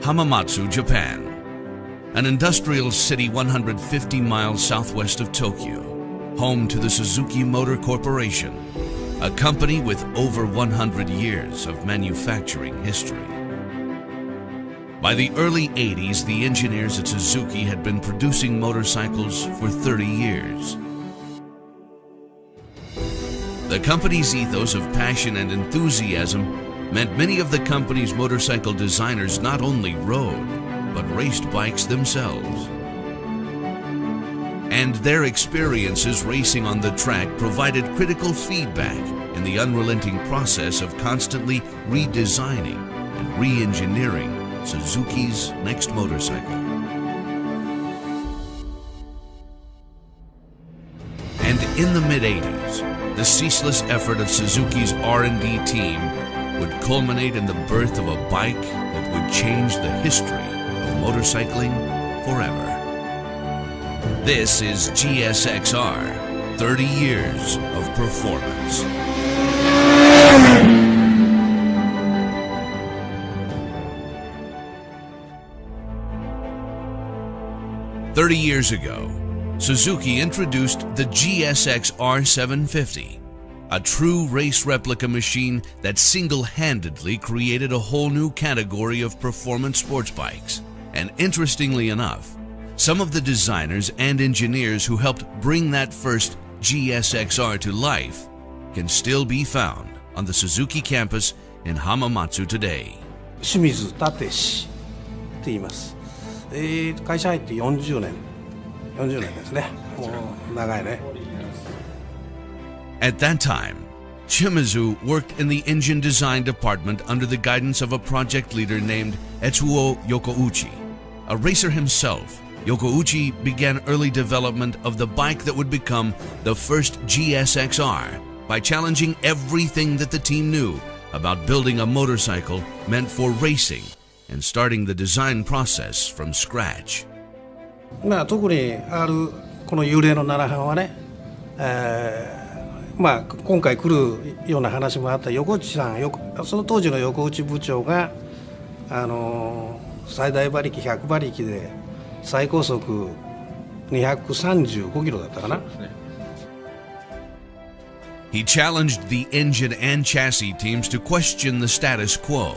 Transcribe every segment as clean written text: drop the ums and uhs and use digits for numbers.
Hamamatsu, Japan, an industrial city 150 miles southwest of Tokyo, home to the Suzuki Motor Corporation, a company with over 100 years of manufacturing history. By the early 80s, the engineers at Suzuki had been producing motorcycles for 30 years. The company's ethos of passion and enthusiasm meant many of the company's motorcycle designers not only rode, but raced bikes themselves. And their experiences racing on the track provided critical feedback in the unrelenting process of constantly redesigning and re-engineering Suzuki's next motorcycle. And in the mid-80s, the ceaseless effort of Suzuki's R&D team would culminate in the birth of a bike that would change the history of motorcycling forever. This is GSX-R, 30 years of performance. "30 years ago, Suzuki introduced the GSX-R 750, a true race replica machine that single-handedly created a whole new category of performance sports bikes. And interestingly enough, some of the designers and engineers who helped bring that first GSX-R to life can still be found on the Suzuki campus in Hamamatsu today." 清水立氏って言います。会社入って40年ですね。もう長いね。At that time, Shimizu worked in the engine design department under the guidance of a project leader named Etsuo Yokouchi. A racer himself, Yokouchi began early development of the bike that would become the first GSX-R by challenging everything that the team knew about building a motorcycle meant for racing and starting the design process from scratch. 特にこの幽霊の7班はね、今回来るような話もあった横内さん、その当時の横内部長が最大馬力100馬力で最高速235キロだったかな。He challenged the engine and chassis teams to question the status quo.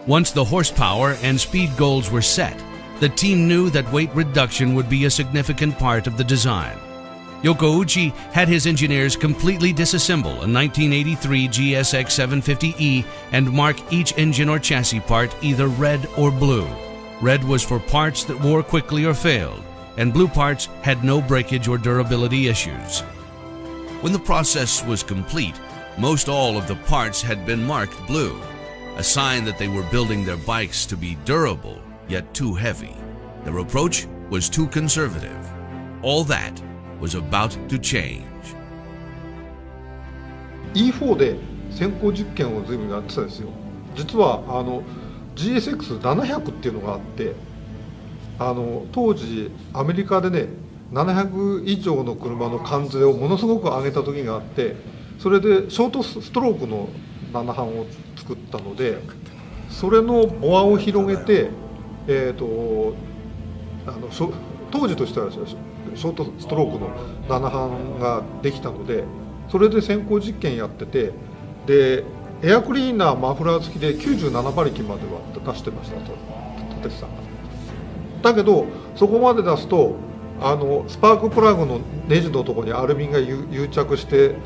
Once the horsepower and speed goals were set, the team knew that weight reduction would be a significant part of the design. Yokouchi had his engineers completely disassemble a 1983 GSX 750E and mark each engine or chassis part either red or blue. Red was for parts that wore quickly or failed, and blue parts had no breakage or durability issues. When the process was complete, most all of the parts had been marked blue, a sign that they were building their bikes to be durable, yet too heavy. Their approach was too conservative. All that was about to change. E4 で先行実験を随分やってたんですよ。実はGSX-700 っていうのがあって、当時アメリカでね700以上の車の関税をものすごく上げた時があって、それでショートストロークの7班を作ったので、それのボアを広げて、当時としてはショートストロークの7班ができたので、それで先行実験やってて、でエアクリーナーマフラー付きで97馬力までは出してましたと立さんが。だけどそこまで出すとスパークプラグのネジのところにアルミが癒着して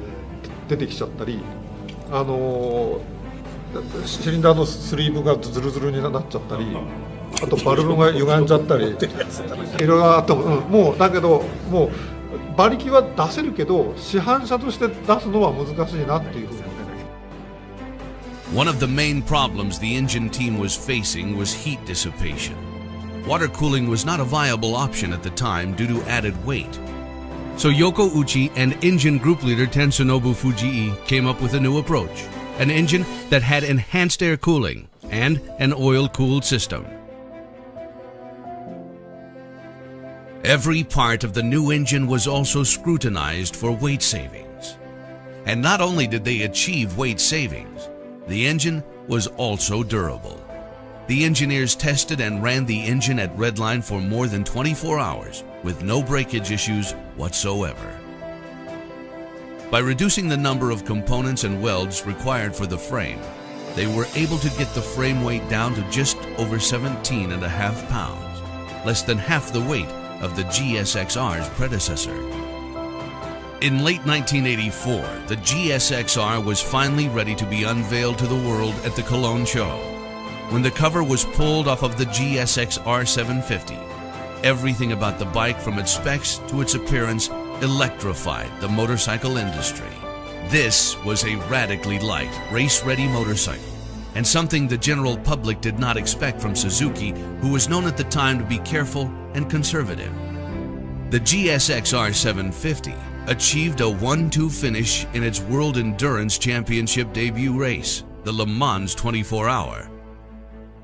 出てきちゃったり、シリンダーのスリーブがズルズルになっちゃったり、あとバルブが歪んじゃったりいろいろあっても、もうだけどもう馬力は出せるけど市販車として出すのは難しいなっていうふうに。One of the main problems the engine team was facing was heat dissipation. Water cooling was not a viable option at the time due to added weight. So Yokouchi and engine group leader Tetsunobu Fujii came up with a new approach, an engine that had enhanced air cooling and an oil-cooled system. Every part of the new engine was also scrutinized for weight savings. And not only did they achieve weight savings, the engine was also durable. the engineers tested and ran the engine at redline for more than 24 hours with no breakage issues whatsoever. By reducing the number of components and welds required for the frame, they were able to get the frame weight down to just over 17.5 pounds, less than half the weight of the GSX-R's predecessor. In late 1984, the GSX-R was finally ready to be unveiled to the world at the Cologne show. When the cover was pulled off of the GSX-R 750, everything about the bike from its specs to its appearance electrified the motorcycle industry. This was a radically light, race-ready motorcycle, and something the general public did not expect from Suzuki, who was known at the time to be careful and conservative. The GSX-R 750 achieved a 1-2 finish in its World Endurance Championship debut race, the Le Mans 24-hour.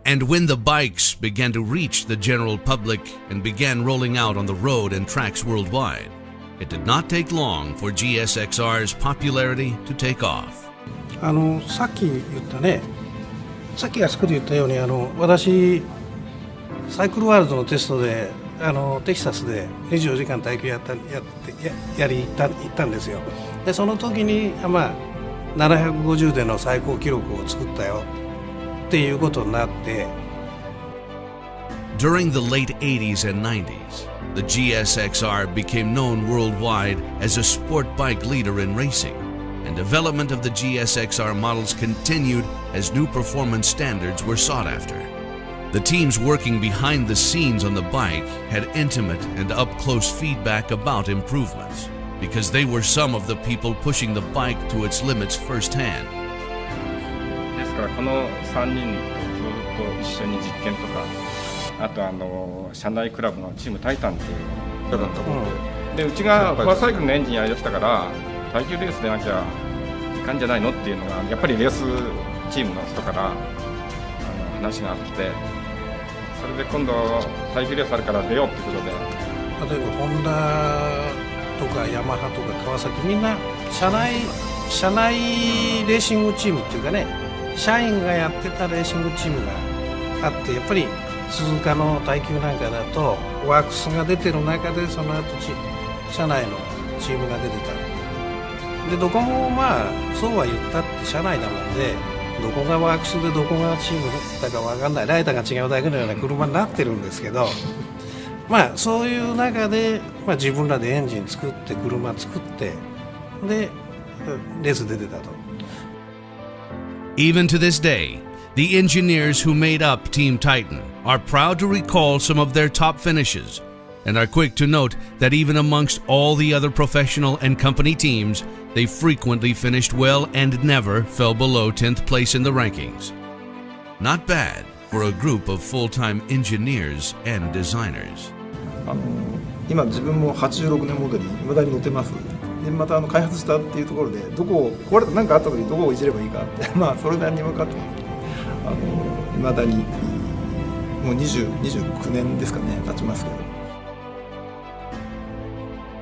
And when the bikes began to reach the general public and began rolling out on the road and tracks worldwide, it did not take long for GSX-R's popularity to take off. さっき言ったね、さっきあそこで言ったように私サイクルワールドのテストでテキサスで24時間耐久行ったんですよ。でその時に750での最高記録を作ったよっていうことになって。During the late 80s and 90s, the GSX-R became known worldwide as a sport bike leader in racing, and development of the GSX-R models continued as new performance standards were sought after. The teams working behind the scenes on the bike had intimate and up-close feedback about improvements, because they were some of the people pushing the bike to its limits firsthand. ですからこの3人とずっと一緒に実験とか、あと社内クラブのチームタイタンっていうのだったもんで、うちがコアサイクルのエンジンやりだしたから耐久レースでなきゃいかんじゃないのっていうのがやっぱりレースチームの人から話があって、それで今度耐久レースあるから出ようってことで。例えばホンダとかヤマハとか川崎、みんな社内レーシングチームっていうかね、社員がやってたレーシングチームがあって、やっぱり鈴鹿の耐久なんかだとワークスが出てる中でその後社内のチームが出てた。でどこもそうは言ったって社内だもんで、どこがワークスでどこがチームだか分かんない、ライターが違うだけのような車になってるんですけど、そういう中で、自分らでエンジン作って車作ってでレース出てたと。Even to this day, the engineers who made up Team Titan are proud to recall some of their top finishes, and are quick to note that even amongst all the other professional and company teams, they frequently finished well and never fell below 10th place in the rankings. Not bad for a group of full-time engineers and designers. 今自分も86年モデルに未だに乗ってます。でまた開発したっていうところで、どこを壊れた何かあった時にどこをいじればいいかってそれなりに分かってます。未だにもう29年ですかね、経ちますけど。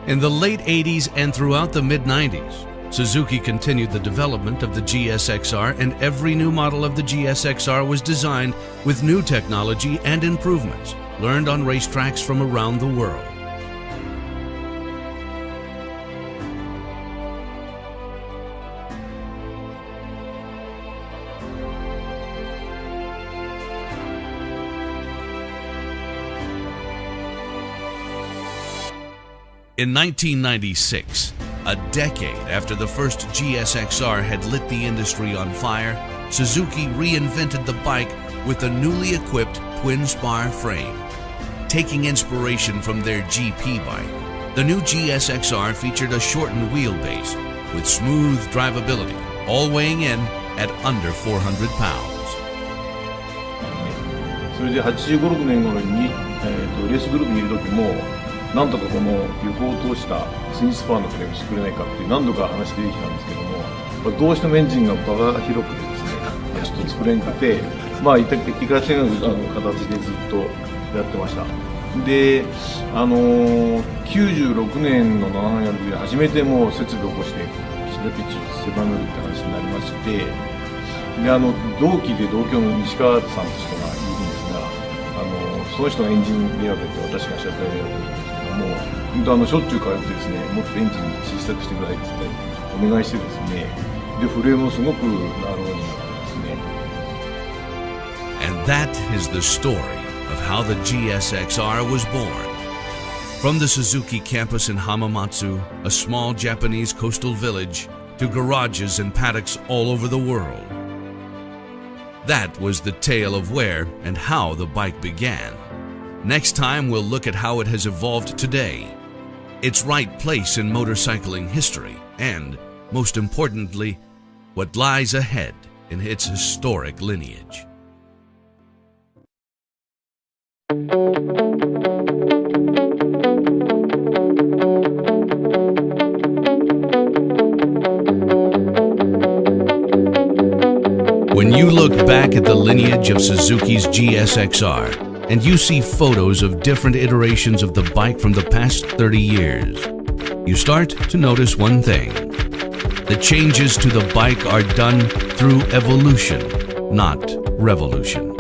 In the late 80s and throughout the mid-90s, Suzuki continued the development of the GSX-R, and every new model of the GSX-R was designed with new technology and improvements learned on racetracks from around the world. In 1996, a decade after the first GSX-R had lit the industry on fire, Suzuki reinvented the bike with a newly equipped twin-spar frame. Taking inspiration from their GP bike, the new GSX-R featured a shortened wheelbase with smooth drivability, all weighing in at under 400 pounds. それで85、6年頃に、レースグループにいる時もなんとかこの横を通したツインスパーのフレームしてくれないかって何度か話出てきたんですけども、どうしてもエンジンが場が広くてですね、ちょっと作れなくて、いかせない形でずっとやってました。で、96年の7年やる時で初めてもう設備を起こして岸田ピッチを狭めるって話になりまして、で同期で同郷の西川さんという人がいるその人のエンジン選べって私が車体選べるんですけども、本当しょっちゅう通ってですね、もっとエンジン小さくしてくださいって言ってお願いしてですね、でフレームもすごくなるようになってですね。And that is the story of how the GSX-R was born. From the Suzuki campus in Hamamatsu, a small Japanese coastal village, to garages and paddocks all over the world. That was the tale of where and how the bike began. Next time we'll look at how it has evolved today, its right place in motorcycling history, and, most importantly, what lies ahead in its historic lineage. When you look back at the lineage of Suzuki's GSX-R and you see photos of different iterations of the bike from the past 30 years, you start to notice one thing. The changes to the bike are done through evolution, not revolution.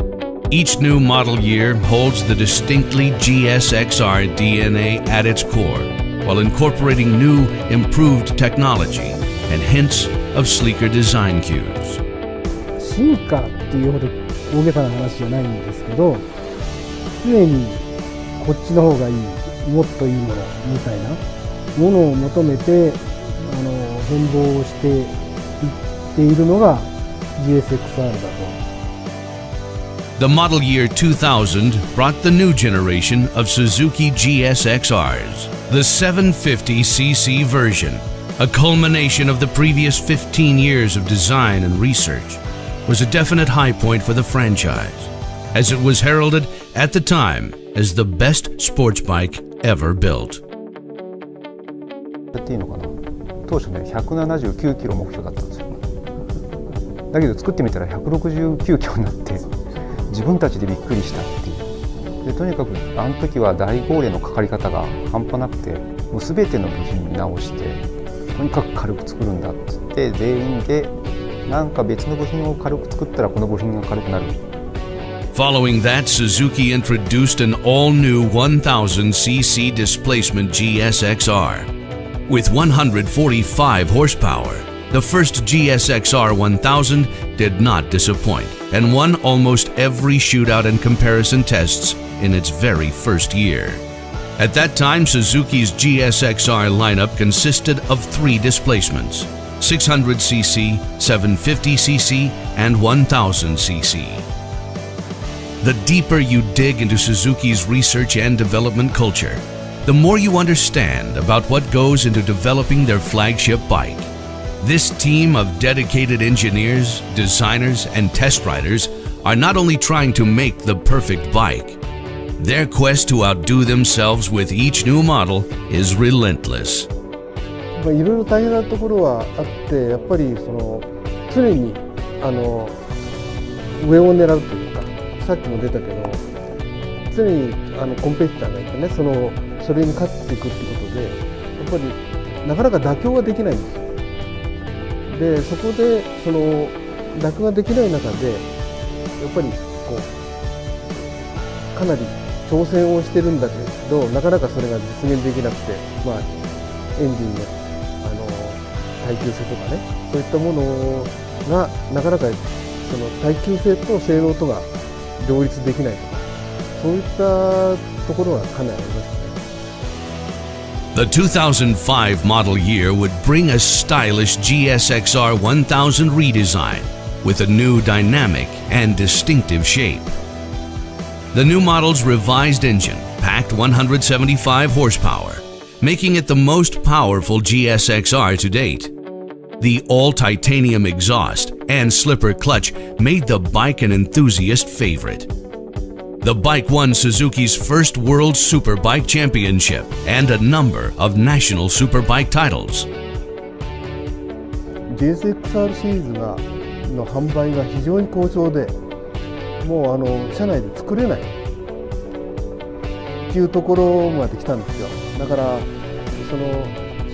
Each new model year holds the distinctly GSX-R DNA at its core, while incorporating new, improved technology and hints of sleeker design cues. 進化っていうほど大げさな話じゃないんですけど、常にこっちの方がいい、もっといいものみたいなものを求めて変貌をしていっているのが GSX-R だと。The model year 2000 brought the new generation of Suzuki GSX-Rs, the 750cc version, a culmination of the previous 15 years of design and research, was a definite high point for the franchise, as it was heralded at the time as the best sports bike ever built. っていうのかな、当初ね179キロ目標だったんですよ。だけど作ってみたら169キロになって自分たちでびっくりしたっていう。でとにかくあの時は大号令のかかり方が半端なくて、もう全ての部品に直してとにかく軽く作るんだっつって全員でなんか別の部品を軽く作ったらこの部品が軽くなる。Following that, Suzuki introduced an all-new 1000cc displacement GSX-R. With 145 horsepower, the first GSX-R 1000 did not disappoint and won almost every shootout and comparison tests in its very first year. At that time, Suzuki's GSX-R lineup consisted of 3 displacements: 600cc, 750cc, and 1000cc. The deeper you dig into Suzuki's research and development culture, the more you understand about what goes into developing their flagship bike. This team of dedicated engineers, designers, and test riders are not only trying to make the perfect bike, their quest to outdo themselves with each new model is relentless. いろいろ大変なところはあって、やっぱり常に上を狙うというか、さっきも出たけど常にコンペティターがいてね、それに勝っていくってことで、やっぱりなかなか妥協ができないんですよ。でそこで妥協ができない中でやっぱりかなり挑戦をしてるんだけど、なかなかそれが実現できなくて、エンジンの耐久性とかね、そういったものがなかなか耐久性と性能とが両立できないとか、そういったところはかなりありますね。The 2005 model year would bring a stylish GSX-R 1000 redesign with a new dynamic and distinctive shape. The new model's revised engine packed 175 horsepower, making it the most powerful GSX-R to date. The all-titanium exhaust and slipper clutch made the bike an enthusiast favorite. The bike won Suzuki's first World Superbike Championship and a number of national superbike titles. GSX-R シリーズの販売が非常に好調で、もう車内で作れないっていうところまで来たんですよ。だから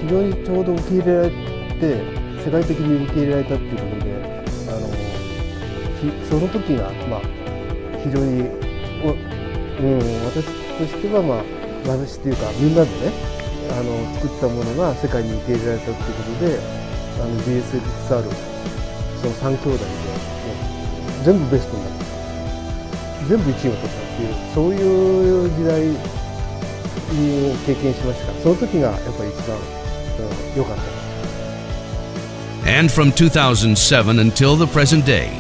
非常にちょうど受け入れられて、世界的に受け入れられたっていうことで、その時が非常に私としては、私っていうかみんなでね作ったものが世界に受け入れられたということでGSX-R その3兄弟でもう全部ベストになった全部1位を取ったっていうそういう時代を経験しましたからその時がやっぱり一番良かった。And from 2007 until the present day,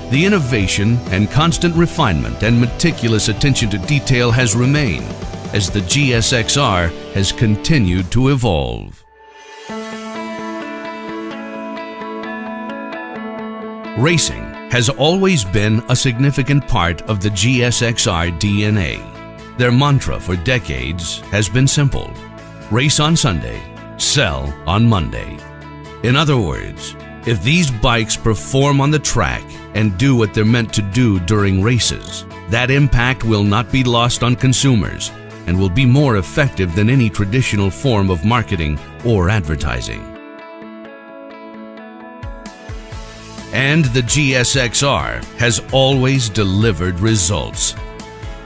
the innovation and constant refinement and meticulous attention to detail has remained as the GSX-R has continued to evolve. Racing has always been a significant part of the GSX-R DNA. Their mantra for decades has been simple: race on Sunday, sell on Monday. In other words, if these bikes perform on the track and do what they're meant to do during races, that impact will not be lost on consumers and will be more effective than any traditional form of marketing or advertising. And the GSX-R has always delivered results.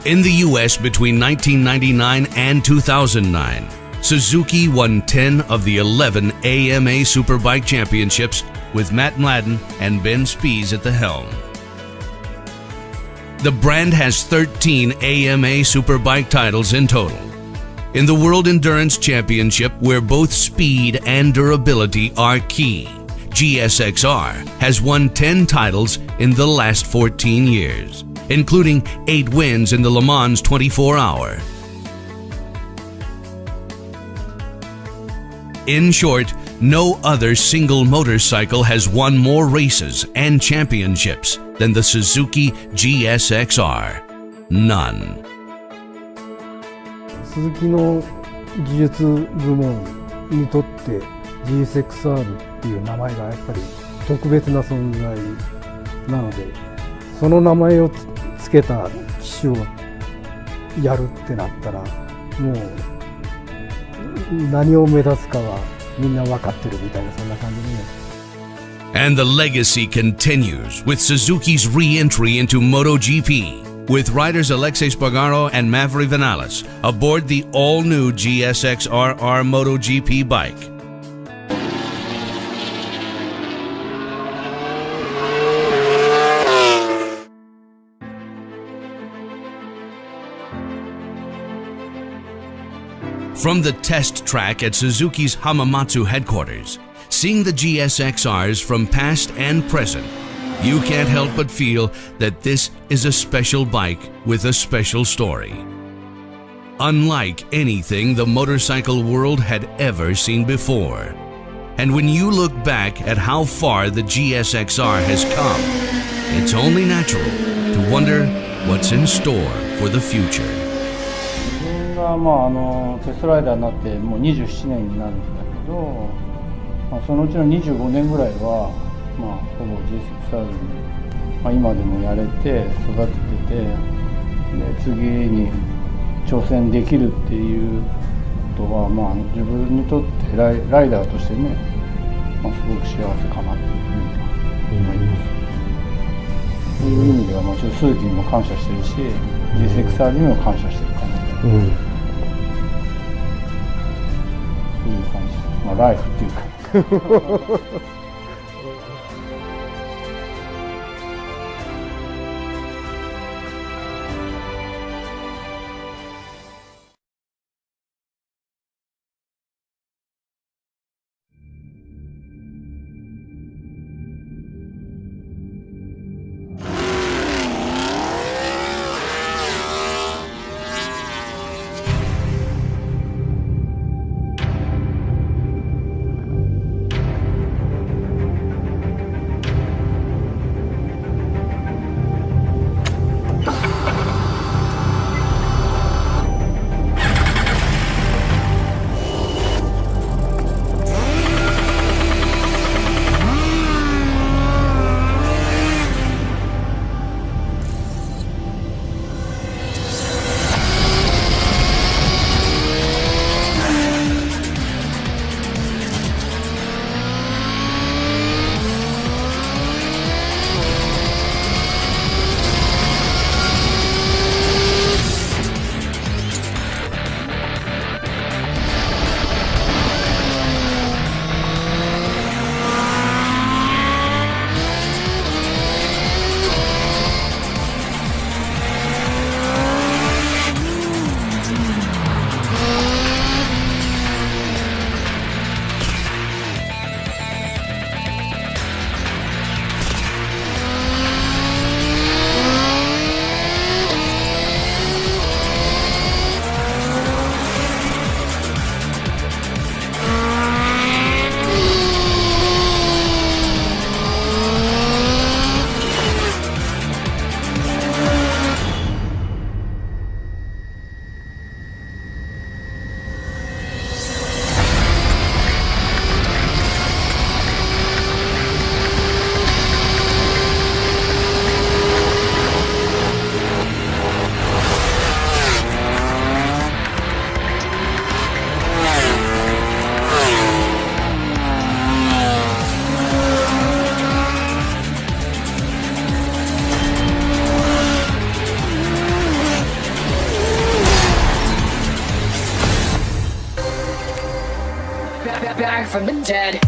In the US between 1999 and 2009, Suzuki won 10 of the 11 AMA Superbike Championships with Matt Mladen and Ben Spies at the helm. The brand has 13 AMA Superbike titles in total. In the World Endurance Championship, where both speed and durability are key, GSX-R has won 10 titles in the last 14 years, including 8 wins in the Le Mans 24-hour. In short, no other single motorcycle has won more races and championships than the Suzuki GSX-R. None. 鈴木の技術部門にとって GSX-R っていう名前がやっぱり特別な存在なので、その名前をつけた機種をやるってなったらもう何を目指すかはみんな分かってるみたいなそんな感じでね。And the legacy continues with Suzuki's re-entry into MotoGP, with riders Alexei Spargaro and Maverick Vinales aboard the all-new GSX-R MotoGP bike. From the test track at Suzuki's Hamamatsu headquarters, seeing the GSX-Rs from past and present, you can't help but feel that this is a special bike with a special story. Unlike anything the motorcycle world had ever seen before. And when you look back at how far the GSX-R has come, it's only natural to wonder what's in store for the future. テストライダーになってもう27年になるんだけど、そのうちの25年ぐらいは、ほぼ GSX-R に、今でもやれて育ててて、で次に挑戦できるっていうことは、自分にとってライダーとしてね、すごく幸せかなというふうに思います。そういう意味ではもちろん鈴木にも感謝してるし、GSX-R にも感謝してるかなと。そういう感じ、ライフっていうか。back from the dead.